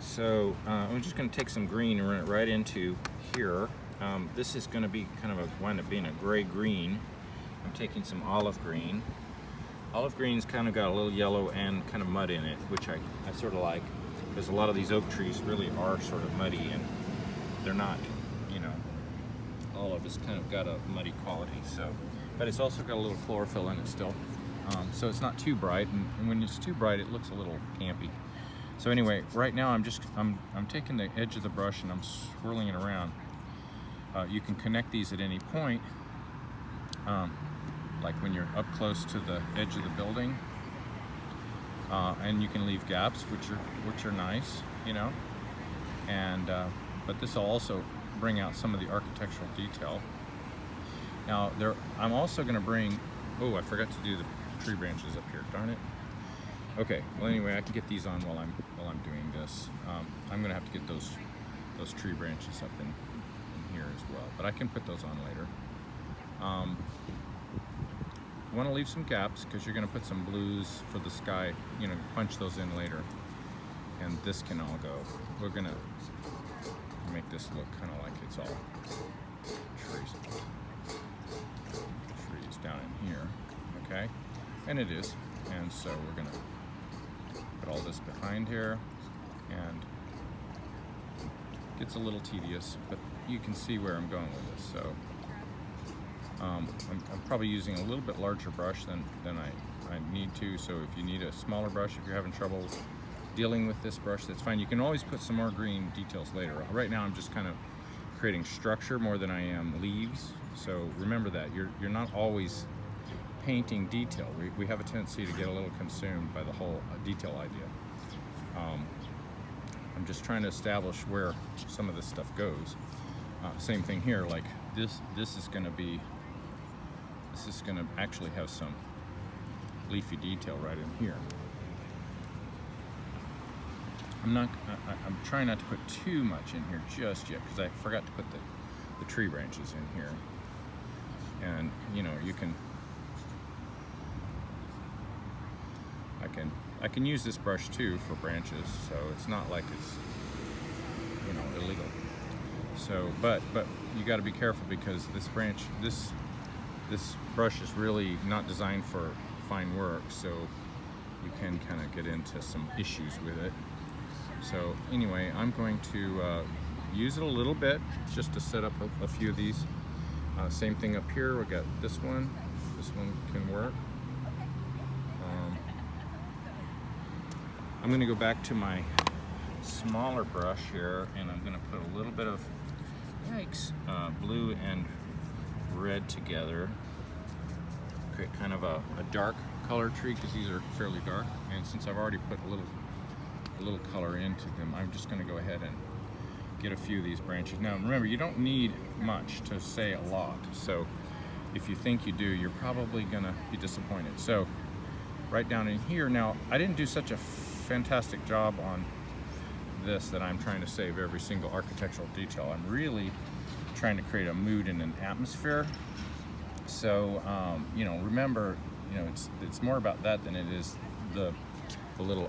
So I'm just going to take some green and run it right into here. This is going to be kind of wind up being a gray-green. I'm taking some olive green. Olive green's kind of got a little yellow and kind of mud in it, which I sort of like, because a lot of these oak trees really are sort of muddy, and they're not, you know, olive has kind of got a muddy quality. So, but it's also got a little chlorophyll in it still, so it's not too bright. And when it's too bright, it looks a little campy. So anyway, right now I'm taking the edge of the brush and I'm swirling it around. You can connect these at any point, like when you're up close to the edge of the building, and you can leave gaps, which are nice, you know. And but this will also bring out some of the architectural detail. Now I'm also going to bring. Oh, I forgot to do the tree branches up here. Darn it. Okay. Well, anyway, I can get these on while I'm doing this. I'm going to have to get those tree branches up in here as well, but I can put those on later. You want to leave some gaps because you're going to put some blues for the sky, you know, punch those in later. And this can all go. We're going to make this look kind of like it's all trees down in here, okay? And it is. And so we're going to put all this behind here, and it gets a little tedious, but you can see where I'm going with this. So I'm probably using a little bit larger brush than I need to. So if you need a smaller brush, if you're having trouble dealing with this brush, that's fine. You can always put some more green details later. Right now I'm just kind of creating structure more than I am leaves. So remember that you're not always painting detail. We have a tendency to get a little consumed by the whole detail idea. I'm just trying to establish where some of this stuff goes. Same thing here, like this is going to actually have some leafy detail right in here. I'm trying not to put too much in here just yet, because I forgot to put the tree branches in here. And you know, I can use this brush too for branches, so it's not like it's, you know, illegal. So, but you got to be careful, because this brush is really not designed for fine work, so you can kind of get into some issues with it. So anyway, I'm going to use it a little bit just to set up a few of these. Same thing up here. We got this one. This one can work. I'm going to go back to my smaller brush here, and I'm going to put a little bit of blue and red together. Create kind of a dark color tree, because these are fairly dark. And since I've already put a little color into them, I'm just going to go ahead and get a few of these branches. Now remember, you don't need much to say a lot, so if you think you do, you're probably going to be disappointed. So right down in here, now I didn't do such a fantastic job on this that I'm trying to save every single architectural detail. I'm really trying to create a mood and an atmosphere. So you know, remember, you know, it's more about that than it is the little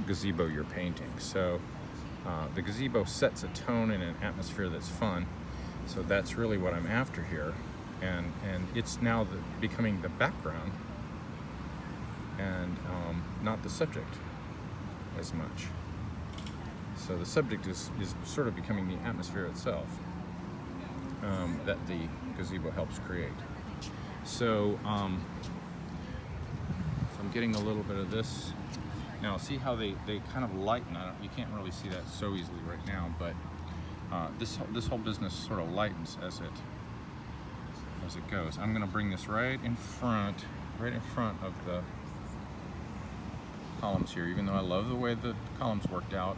gazebo you're painting. So the gazebo sets a tone and an atmosphere that's fun. So that's really what I'm after here, and it's now becoming the background and not the subject as much. So the subject is sort of becoming the atmosphere itself that the gazebo helps create. So I'm getting a little bit of this. Now see how they kind of lighten. You can't really see that so easily right now, but this whole business sort of lightens as it goes. I'm going to bring this right in front of the columns here. Even though I love the way the columns worked out,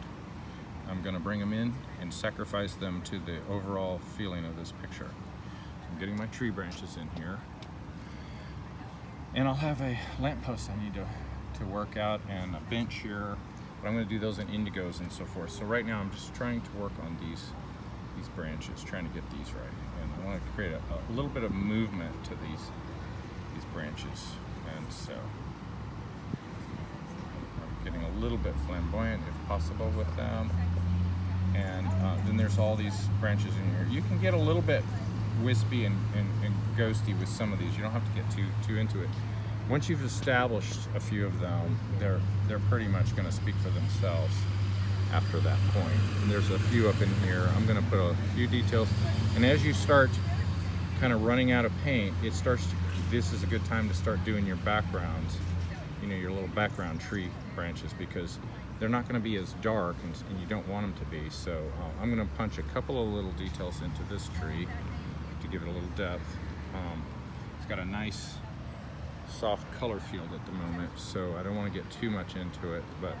I'm going to bring them in and sacrifice them to the overall feeling of this picture. So I'm getting my tree branches in here, and I'll have a lamppost I need to work out, and a bench here, but I'm going to do those in indigos and so forth. So right now I'm just trying to work on these branches, trying to get these right, and I want to create a little bit of movement to these branches. And so getting a little bit flamboyant if possible with them. And then there's all these branches in here. You can get a little bit wispy and ghosty with some of these. You don't have to get too into it. Once you've established a few of them, they're pretty much going to speak for themselves after that point. And there's a few up in here. I'm going to put a few details. And as you start kind of running out of paint, this is a good time to start doing your backgrounds, you know, your little background tree branches, because they're not going to be as dark and you don't want them to be. So I'm going to punch a couple of little details into this tree to give it a little depth. It's got a nice soft color field at the moment, so I don't want to get too much into it, but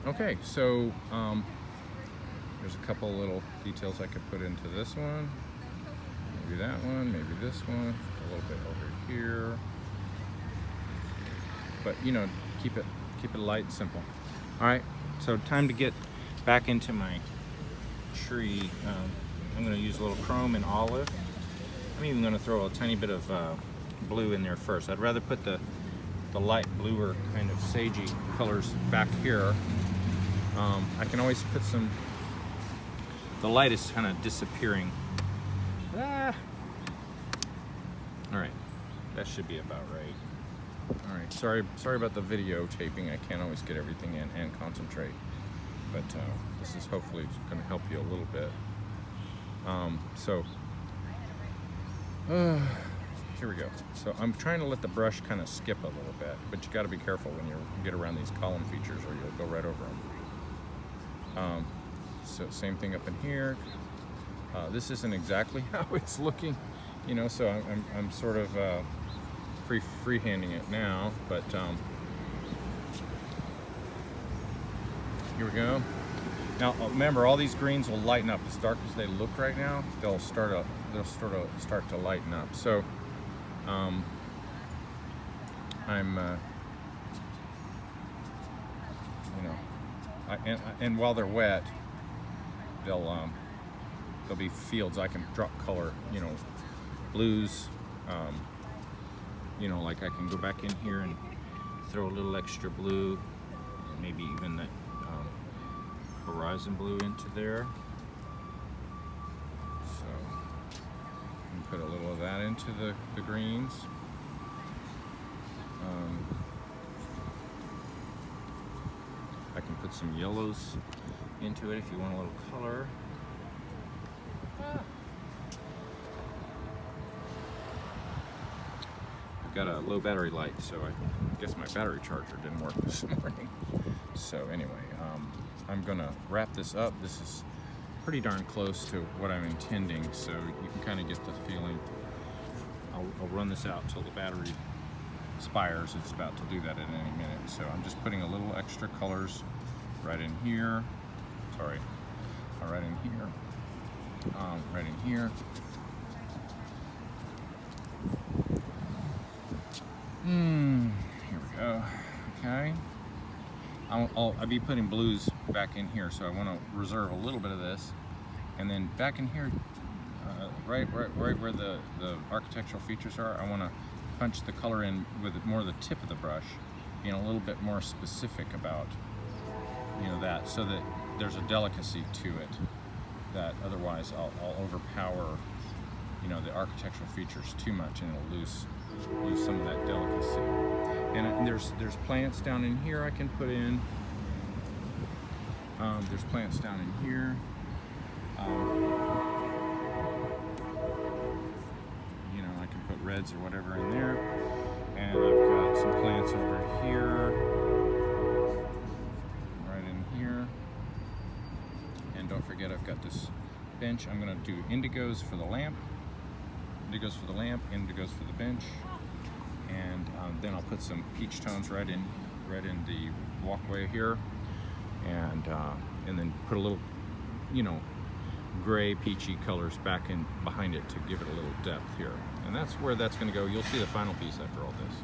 okay, so there's a couple little details I could put into this one, maybe that one, maybe this one, a little bit over here, but you know, keep it light and simple. All right, so time to get back into my tree. I'm going to use a little chrome and olive. I'm even going to throw a tiny bit of blue in there first. I'd rather put the light bluer kind of sagey colors back here. I can always put some, the light is kind of disappearing. All right, that should be about right. All right, sorry about the videotaping. I can't always get everything in and concentrate, but this is hopefully going to help you a little bit. Here we go. So I'm trying to let the brush kind of skip a little bit, but you got to be careful when you get around these column features or you'll go right over them. So same thing up in here. This isn't exactly how it's looking, you know, so I'm sort of freehanding it now, but here we go. Now remember, all these greens will lighten up. As dark as they look right now, they'll start to lighten up. So I'm you know, and while they're wet, there'll be fields I can drop color, you know, blues, you know, like I can go back in here and throw a little extra blue, maybe even that horizon blue into there. So you can put a little of that into the greens. I can put some yellows into it if you want a little color. I've got a low battery light, so I guess my battery charger didn't work this morning. So anyway, I'm gonna wrap this up. This is pretty darn close to what I'm intending, so you can kind of get the feeling. I'll run this out till the battery expires. It's about to do that in any minute. So I'm just putting a little extra colors right in here. Sorry, right in here. Right in here. Here we go. Okay. I'll be putting blues back in here, so I want to reserve a little bit of this, and then back in here, right where the architectural features are, I want to punch the color in with more of the tip of the brush, you know, a little bit more specific about, you know, that, so that there's a delicacy to it that otherwise I'll overpower, you know, the architectural features too much, and it'll lose some of that delicacy. And there's plants down in here I can put in. There's plants down in here. You know, I can put reds or whatever in there. And I've got some plants over here, right in here. And don't forget, I've got this bench. I'm gonna do indigos for the lamp. Indigos for the lamp, indigos for the bench. And then I'll put some peach tones right in the walkway here, and then put a little, you know, gray peachy colors back in behind it to give it a little depth here. And that's where that's going to go. You'll see the final piece after all this.